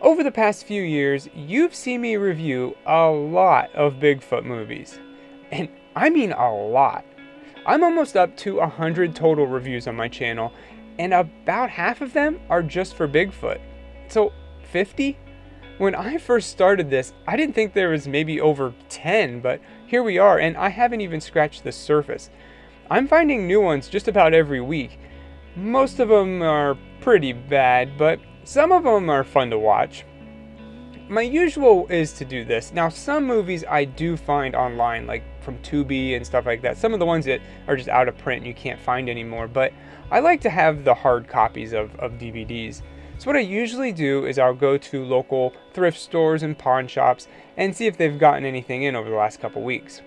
Over the past few years, you've seen me review a lot of Bigfoot movies. And I mean a lot. I'm almost up to 100 total reviews on my channel, and about half of them are just for Bigfoot. So, 50? When I first started this, I didn't think there was maybe over 10, but here we are, and I haven't even scratched the surface. I'm finding new ones just about every week. Most of them are pretty bad, but some of them are fun to watch. My usual is to do this. Now, some movies I do find online, like from Tubi and stuff like that. Some of the ones that are just out of print and you can't find anymore, but I like to have the hard copies of DVDs. So what I usually do is I'll go to local thrift stores and pawn shops and see if they've gotten anything in over the last couple weeks.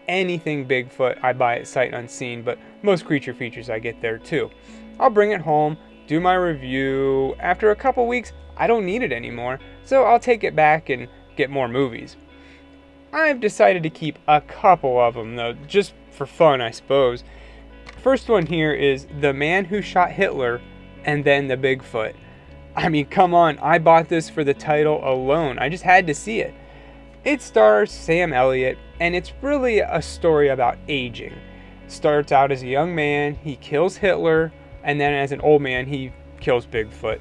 Anything Bigfoot I buy at sight unseen, but most creature features I get there too. I'll bring it home, do my review. After a couple weeks, I don't need it anymore, so I'll take it back and get more movies. I've decided to keep a couple of them though, just for fun I suppose. First one here is The Man Who Shot Hitler and then The Bigfoot. I mean, come on, I bought this for the title alone. I just had to see it. It stars Sam Elliott, and it's really a story about aging. Starts out as a young man, he kills Hitler, and then as an old man, he kills Bigfoot.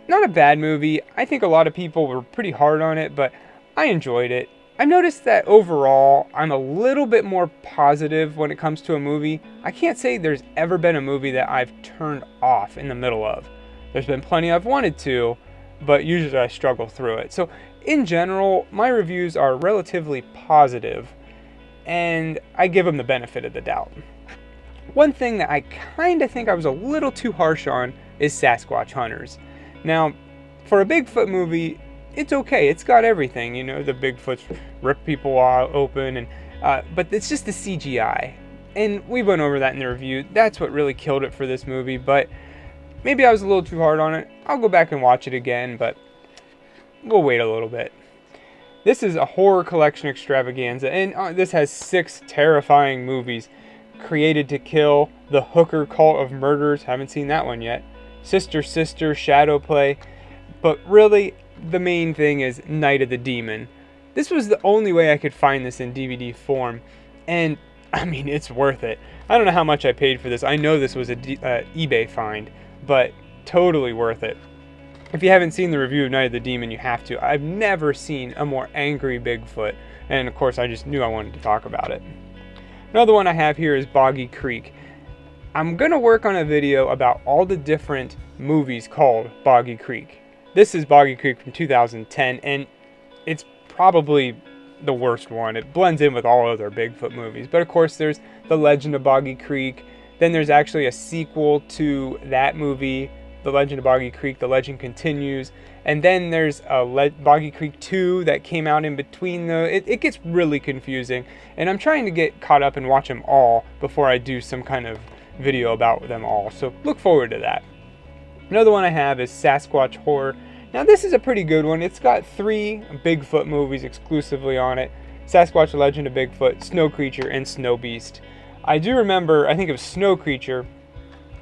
Not a bad movie. I think a lot of people were pretty hard on it, but I enjoyed it. I've noticed that overall, I'm a little bit more positive when it comes to a movie. I can't say there's ever been a movie that I've turned off in the middle of. There's been plenty I've wanted to, but usually I struggle through it. So in general, my reviews are relatively positive, and I give them the benefit of the doubt. One thing that I kind of think I was a little too harsh on is Sasquatch hunters. Now, for a Bigfoot movie, it's okay. It's got everything, you know, the Bigfoots rip people open, and but it's just the CGI. And we went over that in the review. That's what really killed it for this movie, but maybe I was a little too hard on it. I'll go back and watch it again, but we'll wait a little bit. This is a horror collection extravaganza, and this has 6 terrifying movies. Created to Kill, The Hooker Cult of Murders, haven't seen that one yet. Sister Sister, Shadow Play, but really the main thing is Night of the Demon. This was the only way I could find this in DVD form, and I mean, it's worth it. I don't know how much I paid for this. I know this was a eBay find, but totally worth it. If you haven't seen the review of Night of the Demon, you have to. I've never seen a more angry Bigfoot, and of course I just knew I wanted to talk about it. Another one I have here is Boggy Creek. I'm going to work on a video about all the different movies called Boggy Creek. This is Boggy Creek from 2010, and it's probably the worst one. It blends in with all other Bigfoot movies. But of course there's The Legend of Boggy Creek. Then there's actually a sequel to that movie, The Legend of Boggy Creek, The Legend Continues. And then there's a Boggy Creek 2 that came out in between. It gets really confusing. And I'm trying to get caught up and watch them all before I do some kind of video about them all. So look forward to that. Another one I have is Sasquatch Horror. Now this is a pretty good one. It's got 3 Bigfoot movies exclusively on it. Sasquatch, Legend of Bigfoot, Snow Creature, and Snow Beast. I do remember, I think it was Snow Creature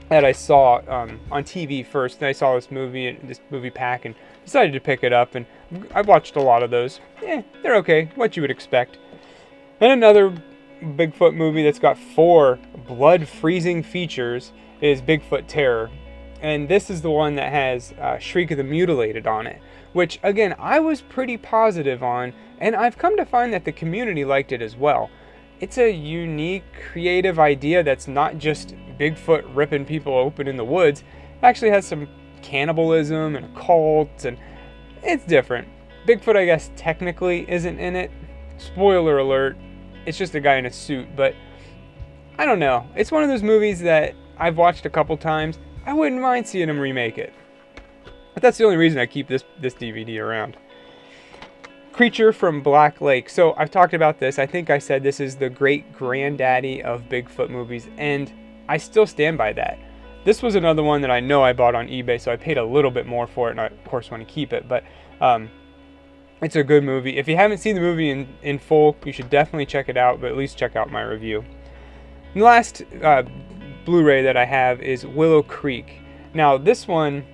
that I saw on TV first. Then I saw this movie pack, and decided to pick it up, and I watched a lot of those. They're okay, what you would expect. And another Bigfoot movie that's got 4 blood-freezing features is Bigfoot Terror. And this is the one that has Shriek of the Mutilated on it, which again I was pretty positive on, and I've come to find that the community liked it as well. It's a unique, creative idea that's not just Bigfoot ripping people open in the woods. It actually has some cannibalism and a cult, and it's different. Bigfoot, I guess, technically isn't in it. Spoiler alert, it's just a guy in a suit, but I don't know. It's one of those movies that I've watched a couple times. I wouldn't mind seeing them remake it. But that's the only reason I keep this DVD around. Creature from Black Lake. So I've talked about this. I think I said this is the great granddaddy of Bigfoot movies, and I still stand by that. This was another one that I know I bought on eBay, so I paid a little bit more for it, and I of course want to keep it, but it's a good movie. If you haven't seen the movie in full, you should definitely check it out, but at least check out my review. And the last Blu-ray that I have is Willow Creek. Now this one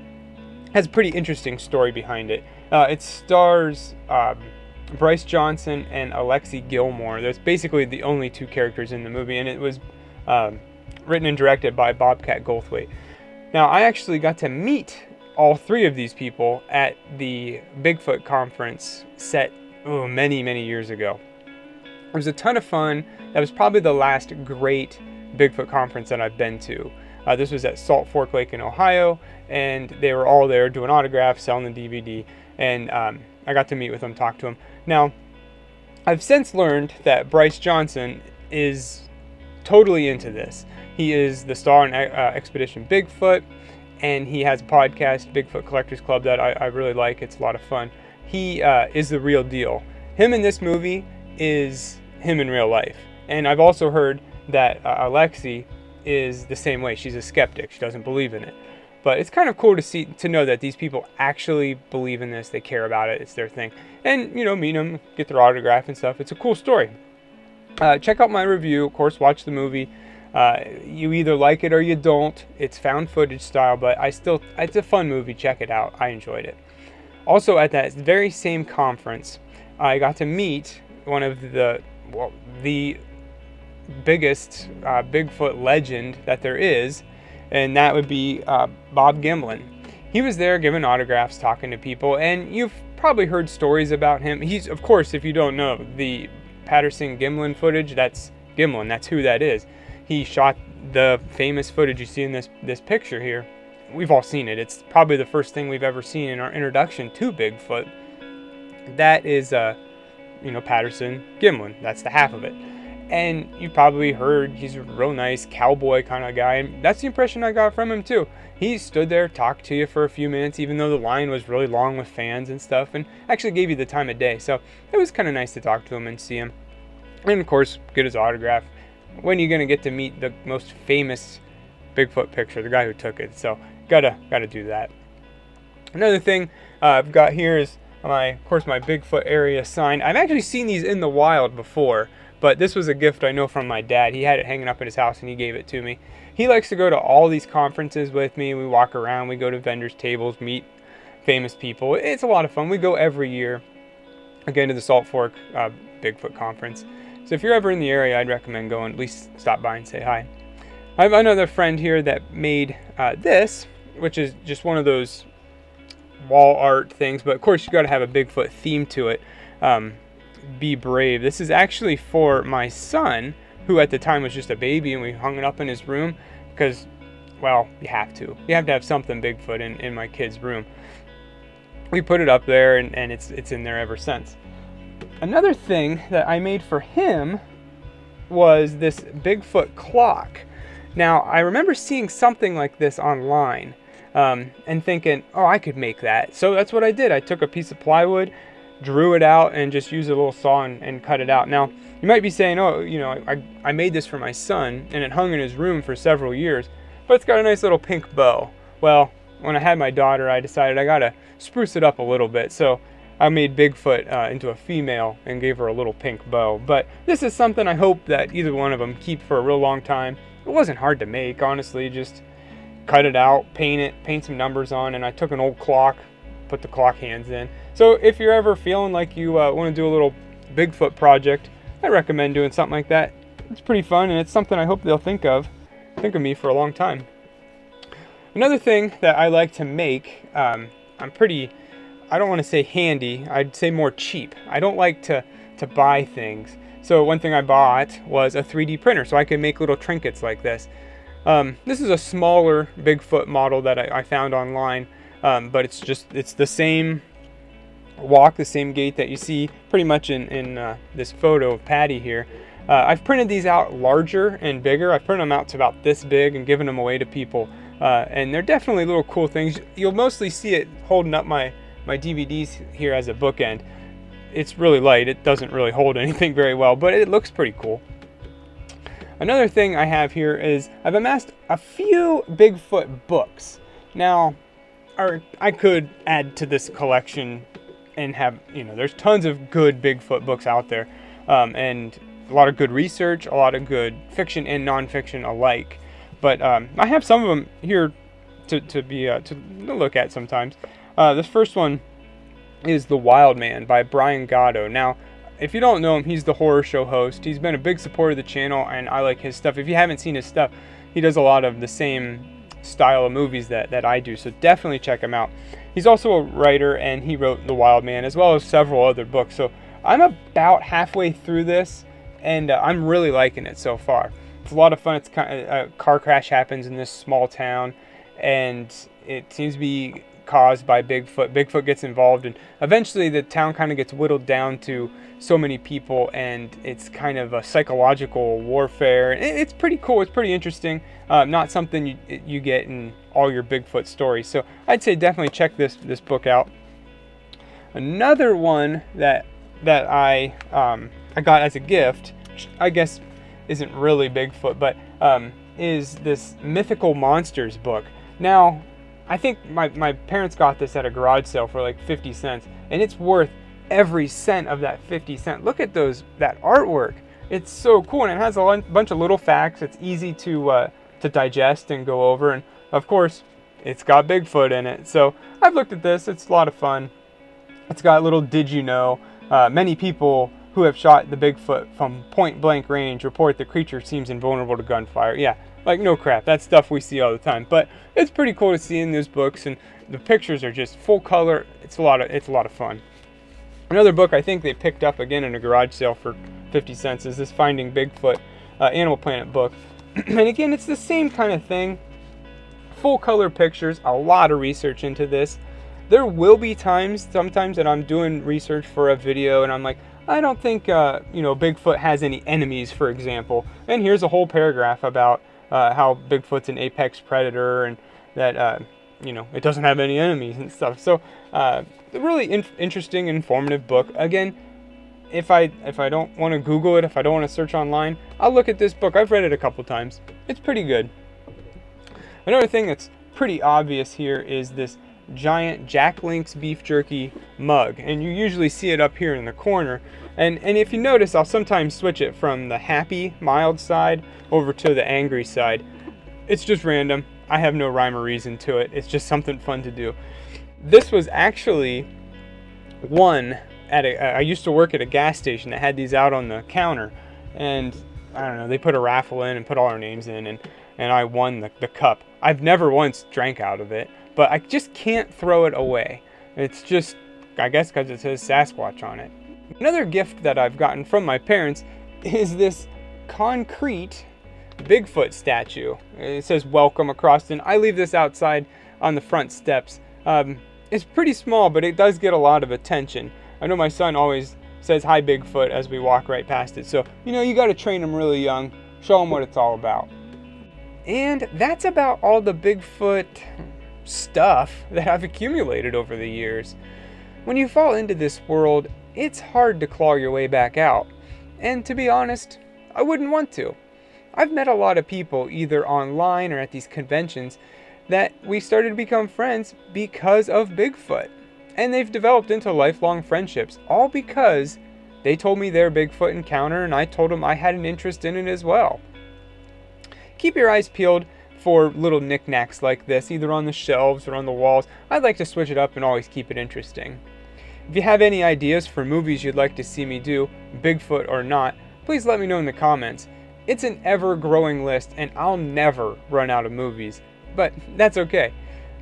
has a pretty interesting story behind it. It stars Bryce Johnson and Alexi Gilmore. That's basically the only two characters in the movie, and it was written and directed by Bobcat Goldthwait. Now, I actually got to meet all three of these people at the Bigfoot Conference set many, many years ago. It was a ton of fun. That was probably the last great Bigfoot Conference that I've been to. This was at Salt Fork Lake in Ohio, and they were all there doing autographs, selling the DVD, and I got to meet with them, talk to them. Now, I've since learned that Bryce Johnson is totally into this. He is the star in Expedition Bigfoot, and he has a podcast, Bigfoot Collectors Club, that I really like. It's a lot of fun. He is the real deal. Him in this movie is him in real life. And I've also heard that Alexi is the same way. She's a skeptic. She doesn't believe in it. But it's kind of cool to know that these people actually believe in this. They care about it. It's their thing. And, meet them, get their autograph and stuff. It's a cool story. Check out my review. Of course, watch the movie. You either like it or you don't. It's found footage style, but it's a fun movie. Check it out. I enjoyed it. Also, at that very same conference, I got to meet one of the biggest Bigfoot legend that there is, and that would be Bob Gimlin. He was there giving autographs, talking to people, and you've probably heard stories about him. He's, of course, if you don't know, the Patterson-Gimlin footage, that's Gimlin. That's who that is. He shot the famous footage you see in this picture here. We've all seen it. It's probably the first thing we've ever seen in our introduction to Bigfoot. That is, Patterson-Gimlin. That's the half of it. And you probably heard he's a real nice cowboy kind of guy. And that's the impression I got from him, too. He stood there, talked to you for a few minutes, even though the line was really long with fans and stuff, and actually gave you the time of day. So it was kind of nice to talk to him and see him. And, of course, get his autograph. When are you going to get to meet the most famous Bigfoot picture, the guy who took it? So gotta do that. Another thing I've got here is my Bigfoot area sign. I've actually seen these in the wild before, but this was a gift I know from my dad. He had it hanging up in his house and he gave it to me. He likes to go to all these conferences with me. We walk around, we go to vendors' tables, meet famous people. It's a lot of fun. We go every year, again, to the Salt Fork Bigfoot Conference. So if you're ever in the area, I'd recommend going, at least stop by and say hi. I have another friend here that made this, which is just one of those wall art things, but of course you got to have a Bigfoot theme to it. Be brave. This is actually for my son, who at the time was just a baby, and we hung it up in his room because, well, you have to have something Bigfoot in my kid's room. We put it up there, and it's in there ever since. Another thing that I made for him was this Bigfoot clock. Now, I remember seeing something like this online and thinking, oh, I could make that. So that's what I did. I took a piece of plywood, drew it out, and just used a little saw and cut it out. Now, you might be saying, oh, I made this for my son, and it hung in his room for several years, but it's got a nice little pink bow. Well, when I had my daughter, I decided I got to spruce it up a little bit. So I made Bigfoot into a female and gave her a little pink bow. But this is something I hope that either one of them keep for a real long time. It wasn't hard to make, honestly. Just cut it out, paint some numbers on, and I took an old clock, put the clock hands in. So if you're ever feeling like you want to do a little Bigfoot project, I recommend doing something like that. It's pretty fun, and it's something I hope they'll think of me for a long time. Another thing that I like to make, I don't want to say handy, I'd say more cheap. I don't like to buy things. So one thing I bought was a 3D printer so I could make little trinkets like this. This is a smaller Bigfoot model that I found online, but it's the same walk, the same gait that you see pretty much in this photo of Patty here. I've printed these out larger and bigger. I've printed them out to about this big and given them away to people. And they're definitely little cool things. You'll mostly see it holding up my DVDs here as a bookend. It's really light. It doesn't really hold anything very well, but it looks pretty cool. Another thing I have here is I've amassed a few Bigfoot books. Now, I could add to this collection and have, there's tons of good Bigfoot books out there, and a lot of good research, a lot of good fiction and nonfiction alike. But I have some of them here to look at sometimes. This first one is The Wild Man by Brian Gatto. Now, if you don't know him, he's the horror show host. He's been a big supporter of the channel, and I like his stuff. If you haven't seen his stuff, he does a lot of the same style of movies that I do, so definitely check him out. He's also a writer, and he wrote The Wild Man, as well as several other books. So I'm about halfway through this, and I'm really liking it so far. It's a lot of fun. It's kind of, a car crash happens in this small town, and it seems to be caused by Bigfoot. Bigfoot gets involved, and eventually the town kind of gets whittled down to so many people, and it's kind of a psychological warfare. It's pretty cool. It's pretty interesting. Not something you get in all your Bigfoot stories. So I'd say definitely check this book out. Another one that I got as a gift, which I guess isn't really Bigfoot, but is this Mythical Monsters book. Now, I think my parents got this at a garage sale for like 50 cents, and it's worth every cent of that 50 cents. Look at that artwork. It's so cool, and it has a bunch of little facts. It's easy to digest and go over, and of course, it's got Bigfoot in it. So I've looked at this. It's a lot of fun. It's got little did you know. Many people who have shot the Bigfoot from point blank range report the creature seems invulnerable to gunfire. Yeah, like no crap. That's stuff we see all the time. But it's pretty cool to see in those books, and the pictures are just full color. It's a lot of fun. Another book I think they picked up again in a garage sale for 50 cents is this Finding Bigfoot Animal Planet book. And again, it's the same kind of thing. Full color pictures, a lot of research into this. There will be sometimes that I'm doing research for a video and I'm like, I don't think Bigfoot has any enemies, for example. And here's a whole paragraph about how Bigfoot's an apex predator and that it doesn't have any enemies and stuff. So a really interesting, informative book. Again, if I don't want to Google it, if I don't want to search online, I'll look at this book. I've read it a couple times. It's pretty good. Another thing that's pretty obvious here is this giant Jack Link's beef jerky mug, and you usually see it up here in the corner, and if you notice, I'll sometimes switch it from the happy, mild side over to the angry side. It's just random. I have no rhyme or reason to it. It's just something fun to do. This was actually won at I used to work at a gas station that had these out on the counter, and I don't know, they put a raffle in and put all our names in, and I won the cup. I've never once drank out of it, but I just can't throw it away. It's just, I guess because it says Sasquatch on it. Another gift that I've gotten from my parents is this concrete Bigfoot statue. It says welcome across, and I leave this outside on the front steps. It's pretty small, but it does get a lot of attention. I know my son always says hi Bigfoot as we walk right past it. So, you got to train him really young, show him what it's all about. And that's about all the Bigfoot stuff that I've accumulated over the years. When you fall into this world, it's hard to claw your way back out. And to be honest, I wouldn't want to. I've met a lot of people either online or at these conventions that we started to become friends because of Bigfoot. And they've developed into lifelong friendships, all because they told me their Bigfoot encounter and I told them I had an interest in it as well. Keep your eyes peeled for little knickknacks like this, either on the shelves or on the walls. I'd like to switch it up and always keep it interesting. If you have any ideas for movies you'd like to see me do, Bigfoot or not, please let me know in the comments. It's an ever-growing list, and I'll never run out of movies. But that's okay.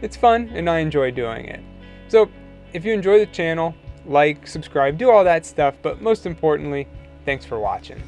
It's fun, and I enjoy doing it. So, if you enjoy the channel, like, subscribe, do all that stuff, but most importantly, thanks for watching.